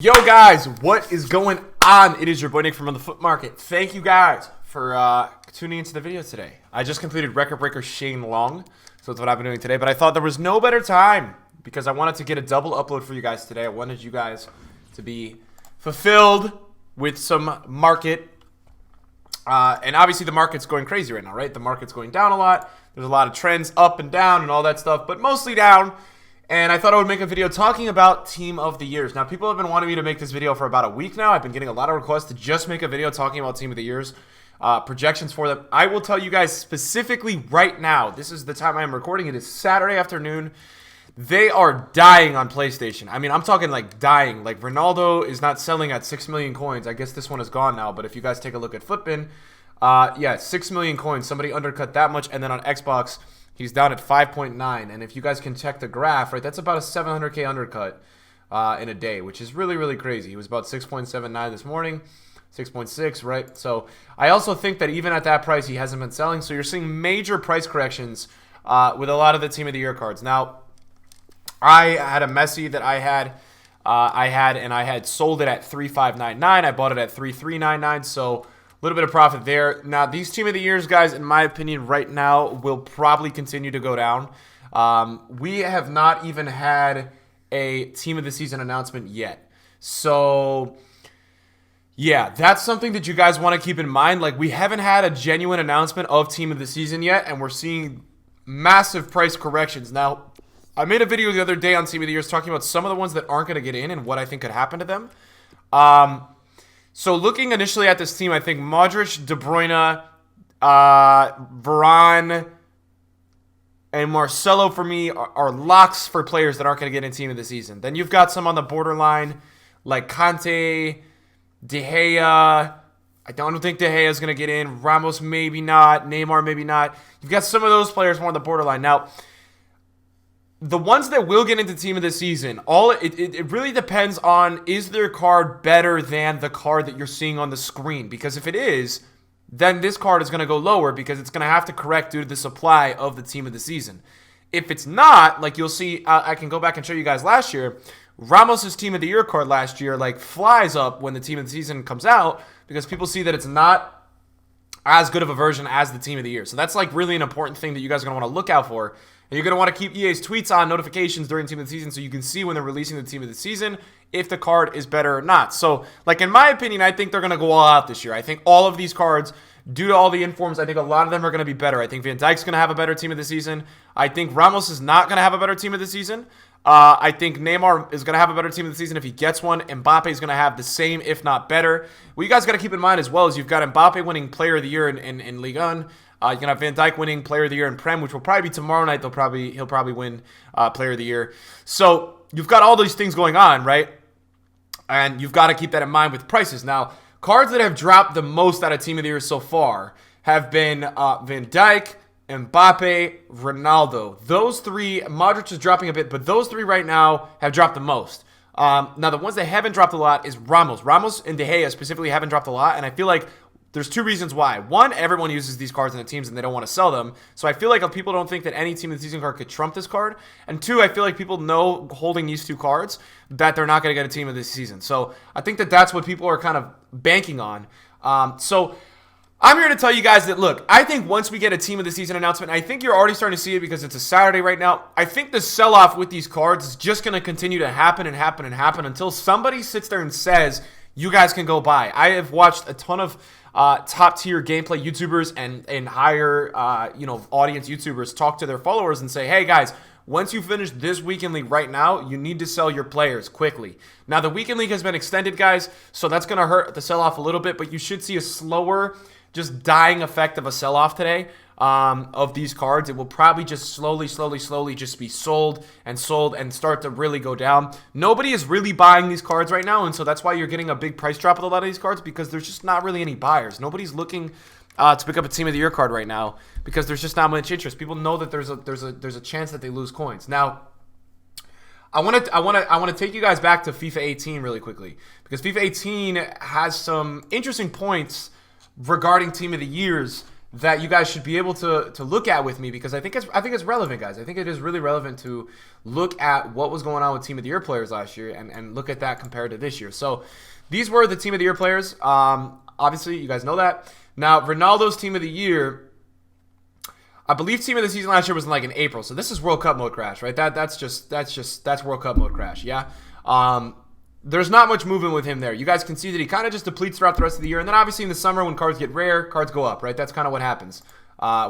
Yo guys, what is going on? It is your boy Nick from On The Foot Market. Thank you guys for tuning into the video today. I just completed record breaker Shane Long, so that's what I've been doing today. But I thought there was no better time because I wanted to get a double upload for you guys today. I wanted you guys to be fulfilled with some market. And obviously the market's going crazy right now, right? The market's going down a lot. There's a lot of trends up and down and all that stuff, but mostly down. And I thought I would make a video talking about Team of the Years. Now, people have been wanting me to make this video for about a week now. I've been getting a lot of requests to just make a video talking about Team of the Years, projections for them. I will tell you guys specifically right now, this is the time I am recording. It is Saturday afternoon. They are dying on PlayStation. I mean, I'm talking like dying. Like, Ronaldo is not selling at 6 million coins. I guess this one is gone now, but if you guys take a look at Footbin, yeah, 6 million coins. Somebody undercut that much, and then on Xbox, he's down at 5.9, and if you guys can check the graph, right, that's about a 700K undercut in a day, which is really, really crazy. He was about 6.79 this morning, 6.6, right? So I also think that even at that price, he hasn't been selling. So you're seeing major price corrections with a lot of the Team of the Year cards. Now, I had a Messi that I had sold it at 3,599. I bought it at 3,399. So a little bit of profit there. Now, these Team of the Years, guys, in my opinion, right now, will probably continue to go down. We have not even had a Team of the Season announcement yet. So, yeah, that's something that you guys want to keep in mind. Like, we haven't had a genuine announcement of Team of the Season yet, and we're seeing massive price corrections. Now, I made a video the other day on Team of the Years talking about some of the ones that aren't going to get in and what I think could happen to them. So looking initially at this team, I think Modric, De Bruyne, Varane, and Marcelo for me are locks for players that aren't going to get in Team of the Season. Then you've got some on the borderline like Kante, De Gea. I don't think De Gea is going to get in. Ramos maybe not. Neymar maybe not. You've got some of those players more on the borderline. Now, the ones that will get into Team of the Season, it really depends on, is their card better than the card that you're seeing on the screen? Because if it is, then this card is going to go lower because it's going to have to correct due to the supply of the Team of the Season. If it's not, like you'll see, I can go back and show you guys last year, Ramos' Team of the Year card last year like flies up when the Team of the Season comes out because people see that it's not as good of a version as the Team of the Year. So that's like really an important thing that you guys are going to want to look out for. And you're going to want to keep EA's tweets on, notifications during Team of the Season, so you can see when they're releasing the Team of the Season if the card is better or not. So, like, in my opinion, I think they're going to go all out this year. I think all of these cards, due to all the informs, I think a lot of them are going to be better. I think Van Dijk's going to have a better Team of the Season. I think Ramos is not going to have a better Team of the Season. I think Neymar is going to have a better Team of the Season if he gets one. Mbappe is going to have the same, if not better. What you guys got to keep in mind as well is you've got Mbappe winning Player of the Year in Ligue 1. You're going to have Van Dijk winning Player of the Year in Prem, which will probably be tomorrow night. He'll probably win Player of the Year. So you've got all these things going on, right? And you've got to keep that in mind with prices. Now, cards that have dropped the most out of Team of the Year so far have been Van Dijk, Mbappe, Ronaldo. Those three, Modric is dropping a bit, but those three right now have dropped the most. Now, the ones that haven't dropped a lot is Ramos. Ramos and De Gea specifically haven't dropped a lot, and I feel like there's two reasons why. One, everyone uses these cards in the teams and they don't want to sell them. So I feel like people don't think that any Team of the Season card could trump this card. And two, I feel like people know holding these two cards that they're not going to get a Team of the Season. So I think that that's what people are kind of banking on. So I'm here to tell you guys that, look, I think once we get a Team of the Season announcement, I think you're already starting to see it because it's a Saturday right now. I think the sell-off with these cards is just going to continue to happen and happen and happen until somebody sits there and says, you guys can go buy. I have watched a ton of top tier gameplay YouTubers and higher audience YouTubers talk to their followers and say, hey guys, once you finish this weekend league right now, you need to sell your players quickly. Now the weekend league has been extended, guys, so that's going to hurt the sell off a little bit, but you should see a slower, just dying effect of a sell off today of these cards. It will probably just slowly just be sold and start to really go down. Nobody is really buying these cards right now, and so that's why you're getting a big price drop with a lot of these cards because there's just not really any buyers. Nobody's looking to pick up a Team of the Year card right now because there's just not much interest. People know that there's a chance that they lose coins. Now, I want to take you guys back to FIFA 18 really quickly because FIFA 18 has some interesting points regarding Team of the Years that you guys should be able to look at with me, because I think it's relevant, guys. I think it is really relevant to look at what was going on with Team of the Year players last year and look at that compared to this year. So these were the Team of the Year players. Obviously, you guys know that. Now, Ronaldo's Team of the Year, I believe Team of the Season last year was in April. So this is World Cup mode crash, right? That's World Cup mode crash, yeah? There's not much movement with him there. You guys can see that he kind of just depletes throughout the rest of the year. And then obviously in the summer when cards get rare, cards go up, right? That's kind of what happens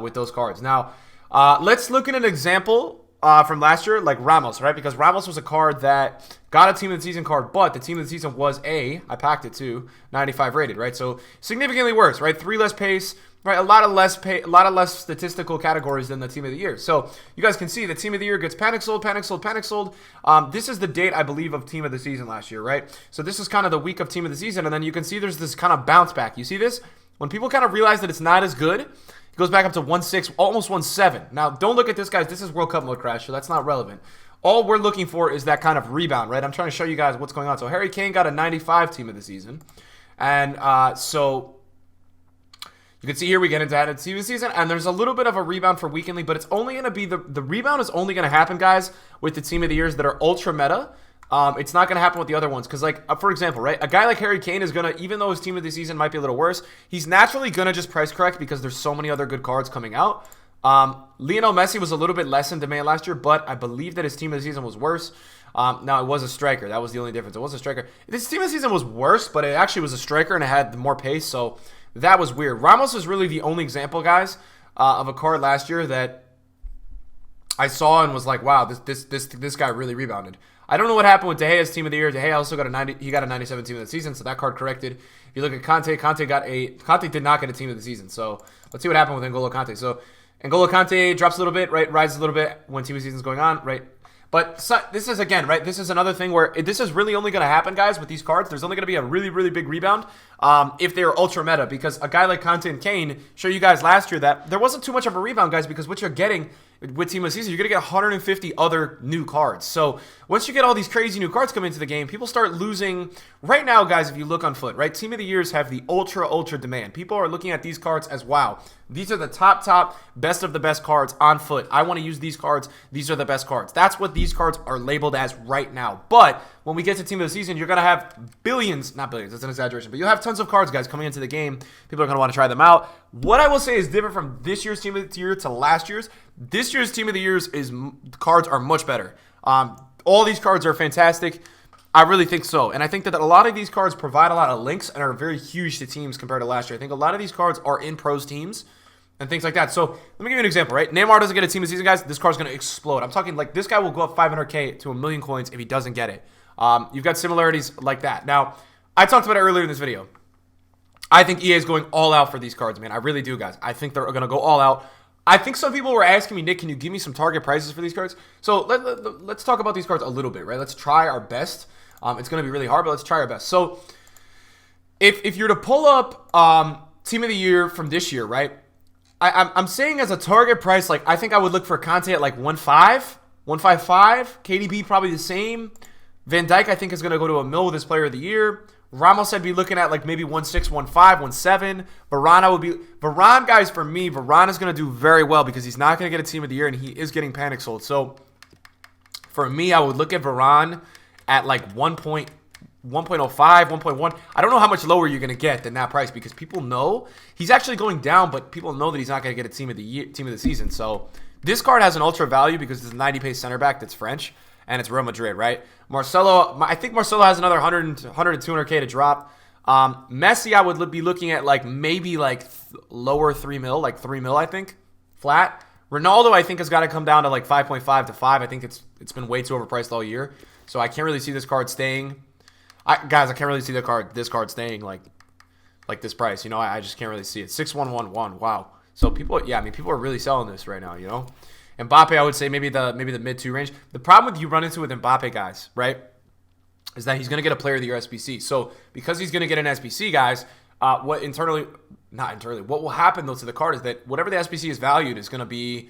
with those cards. Now, let's look at an example from last year, like Ramos, right? Because Ramos was a card that got a Team of the Season card, but the Team of the Season was I packed it too, 95 rated, right? So significantly worse, right? 3 less pace, right? A lot of less statistical categories than the Team of the Year. So you guys can see the Team of the Year gets panic sold, panic sold, panic sold. This is the date, I believe, of Team of the Season last year, right? So this is kind of the week of Team of the Season, and then you can see there's this kind of bounce back. You see this? When people kind of realize that it's not as good, it goes back up to 1.6, almost 1.7. Now, don't look at this, guys. This is World Cup mode crash, so that's not relevant. All we're looking for is that kind of rebound, right? I'm trying to show you guys what's going on. So Harry Kane got a 95 Team of the Season, and so you can see here we get into that Team of the Season, and there's a little bit of a rebound for weekly, but it's only going to be the rebound is only going to happen, guys, with the Team of the Years that are ultra meta. It's not going to happen with the other ones because, for example, right, a guy like Harry Kane is going to, even though his Team of the Season might be a little worse, he's naturally going to just price correct because there's so many other good cards coming out. Lionel Messi was a little bit less in demand last year, but I believe that his Team of the Season was worse. Now, it was a striker. That was the only difference. It was a striker. This Team of the Season was worse, but it actually was a striker and it had more pace, so that was weird. Ramos is really the only example, guys, of a card last year that I saw and was like, wow, this guy really rebounded. I don't know what happened with De Gea's Team of the Year. De Gea also got a 90. He got a 97 Team of the Season, so that card corrected. If you look at Conte, Conte did not get a Team of the Season. So let's see what happened with N'Golo Kante. So N'Golo Kante drops a little bit, right? Rises a little bit when Team of the Season is going on, right? But this is, again, right, this is another thing where this is really only going to happen, guys, with these cards. There's only going to be a really, really big rebound if they are ultra meta, because a guy like Conte and Kane showed you guys last year that there wasn't too much of a rebound, guys, because what you're getting with Team of the Season, you're going to get 150 other new cards. So once you get all these crazy new cards coming into the game, people start losing. Right now, guys, if you look on foot, right, Team of the Years have the ultra demand. People are looking at these cards as, wow, these are the top, best of the best cards on foot. I want to use these cards. These are the best cards. That's what these cards are labeled as right now. But when we get to Team of the Season, you're going to have billions, not billions, that's an exaggeration, but you'll have tons of cards, guys, coming into the game. People are going to want to try them out. What I will say is different from this year's Team of the Year to last year's. This year's Team of the Years cards are much better. All these cards are fantastic. I really think so. And I think that a lot of these cards provide a lot of links and are very huge to teams compared to last year. I think a lot of these cards are in pros teams and things like that. So let me give you an example, right? Neymar doesn't get a Team of the Season, guys. This card's going to explode. I'm talking like this guy will go up 500K to 1,000,000 coins if he doesn't get it. You've got similarities like that. Now, I talked about it earlier in this video. I think EA is going all out for these cards, man. I really do, guys. I think they're going to go all out. I think some people were asking me, Nick, can you give me some target prices for these cards? So let's talk about these cards a little bit, right? Let's try our best. It's going to be really hard, but let's try our best. So if you're to pull up Team of the Year from this year, right? I'm saying as a target price, like I think I would look for Conte at like 1.5, 1.55. KDB probably the same. Van Dijk I think is going to go to a mill with his Player of the Year. Ramos I'd be looking at like maybe 1.6, 1.5, 1.7. Varane, guys, for me, Varane is going to do very well because he's not going to get a Team of the Year and he is getting panic sold. So for me, I would look at Varane at like 1.05, 1.1. I don't know how much lower you're going to get than that price because people know he's actually going down, but people know that he's not going to get a Team of the Season. So this card has an ultra value because it's a 90 pace center back that's French. And it's Real Madrid, right? Marcelo, I think Marcelo has another 100 to 200K to drop. Messi, I would be looking at like maybe like lower 3 mil, like 3 mil, I think, flat. Ronaldo, I think, has got to come down to like 5.5 to 5. I think it's been way too overpriced all year. So I can't really see this card staying. Guys, I can't really see this card staying like this price. You know, I just can't really see it. 6.111. Wow. So people are really selling this right now, you know? Mbappe, I would say maybe the mid-2 range. The problem with you run into with Mbappe, guys, right, is that he's going to get a Player of the Year SBC. So because he's going to get an SBC, guys, what will happen, though, to the card is that whatever the SBC is valued is going to be,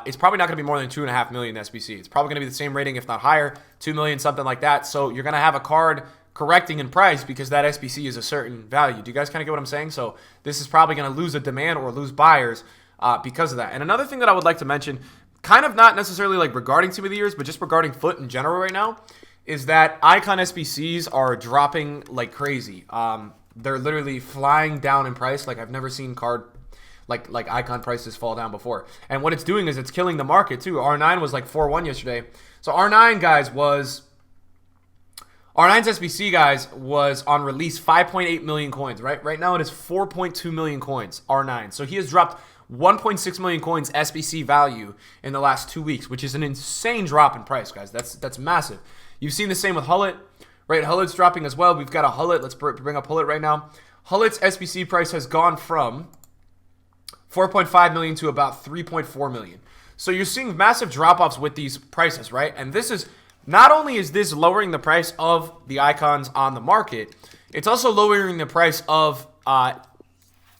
it's probably not going to be more than 2.5 million SBC. It's probably going to be the same rating, if not higher, 2 million, something like that. So you're going to have a card correcting in price because that SBC is a certain value. Do you guys kind of get what I'm saying? So this is probably going to lose a demand or lose buyers because of that. And another thing that I would like to mention, kind of not necessarily like regarding Team of the Years, but just regarding FUT in general right now, is that icon SBCs are dropping like crazy. They're literally flying down in price like I've never seen card like icon prices fall down before. And what it's doing is it's killing the market too. R9 was like 4-1 yesterday. So R9 guys was R9's SBC guys was on release 5.8 million coins, right? Right now it is 4.2 million coins, R9. So he has dropped 1.6 million coins SBC value in the last 2 weeks, which is an insane drop in price, guys. That's massive. You've seen the same with Hullet, right? Hullet's dropping as well. We've got a Hullet. Let's bring up Hullet right now. Hullet's SBC price has gone from 4.5 million to about 3.4 million. So you're seeing massive drop-offs with these prices, right? And this is, not only is this lowering the price of the icons on the market, it's also lowering the price of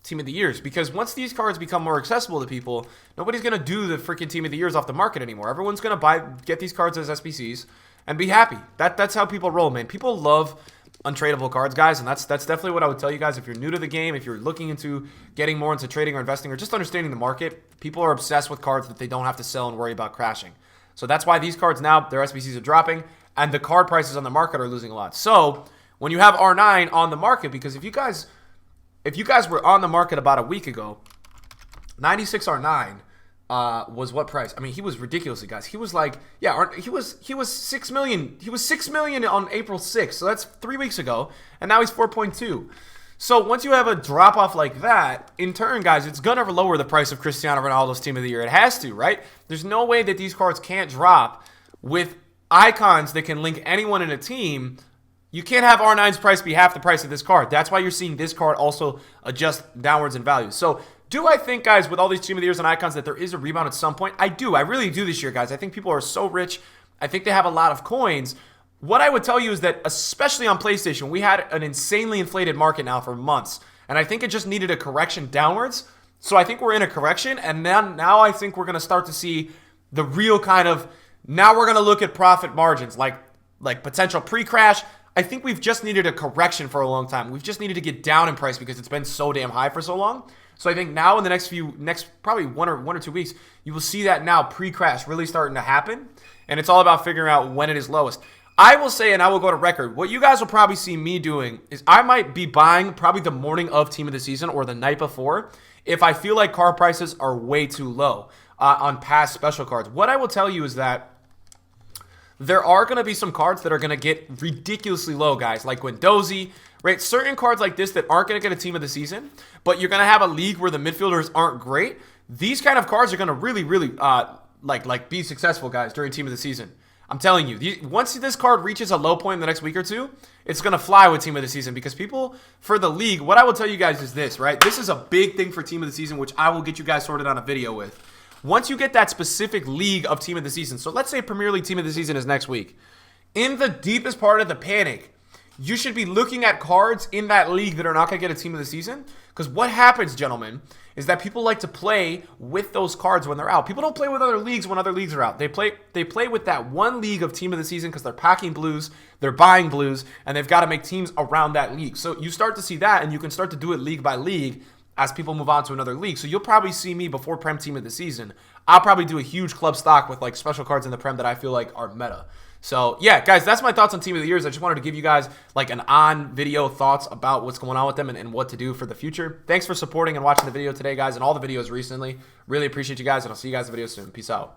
Team of the Years, because once these cards become more accessible to people, nobody's going to do the freaking Team of the Years off the market anymore. Everyone's going to get these cards as SBCs and be happy. That's how people roll, man. People love untradeable cards, guys, and that's definitely what I would tell you guys. If you're new to the game, if you're looking into getting more into trading or investing or just understanding the market, people are obsessed with cards that they don't have to sell and worry about crashing. So that's why these cards now, their SBCs are dropping, and the card prices on the market are losing a lot. So when you have R9 on the market, because if you guys were on the market about a week ago, 96 R9 was what price? I mean, he was ridiculously, guys. He was like, yeah, he was 6 million. He was 6 million on April 6th. So that's 3 weeks ago, and now he's 4.2. So once you have a drop off like that, in turn, guys, it's gonna lower the price of Cristiano Ronaldo's Team of the Year. It has to, right? There's no way that these cards can't drop with icons that can link anyone in a team. You can't have R9's price be half the price of this card. That's why you're seeing this card also adjust downwards in value. So do I think, guys, with all these Team of the Years and icons, that there is a rebound at some point? I do. I really do this year, guys. I think people are so rich. I think they have a lot of coins. What I would tell you is that, especially on PlayStation, we had an insanely inflated market now for months. And I think it just needed a correction downwards. So I think we're in a correction. And now I think we're going to start to see the real kind of, now we're going to look at profit margins, like potential pre-crash. I think we've just needed a correction for a long time. We've just needed to get down in price because it's been so damn high for so long. So I think now in the next probably one or 2 weeks, you will see that now pre-crash really starting to happen. And it's all about figuring out when it is lowest. I will say, and I will go to record, what you guys will probably see me doing is I might be buying probably the morning of Team of the Season or the night before if I feel like card prices are way too low on past special cards. What I will tell you is that there are going to be some cards that are going to get ridiculously low, guys, like Guendouzi, right? Certain cards like this that aren't going to get a Team of the Season, but you're going to have a league where the midfielders aren't great. These kind of cards are going to really be successful, guys, during Team of the Season. I'm telling you, once this card reaches a low point in the next week or two, it's going to fly with Team of the Season, because people for the league, what I will tell you guys is this, right? This is a big thing for Team of the Season, which I will get you guys sorted on a video with. Once you get that specific league of Team of the Season, so let's say Premier League Team of the Season is next week, in the deepest part of the panic, you should be looking at cards in that league that are not going to get a Team of the Season, because what happens, gentlemen, is that people like to play with those cards when they're out. People don't play with other leagues when other leagues are out. They play with that one league of Team of the Season because they're packing blues, they're buying blues, and they've got to make teams around that league. So you start to see that, and you can start to do it league by league as people move on to another league. So you'll probably see me before Prem Team of the Season. I'll probably do a huge club stock with like special cards in the Prem that I feel like are meta. So yeah, guys, that's my thoughts on Team of the Years. I just wanted to give you guys like an on-video thoughts about what's going on with them and what to do for the future. Thanks for supporting and watching the video today, guys, and all the videos recently. Really appreciate you guys, and I'll see you guys in the video soon. Peace out.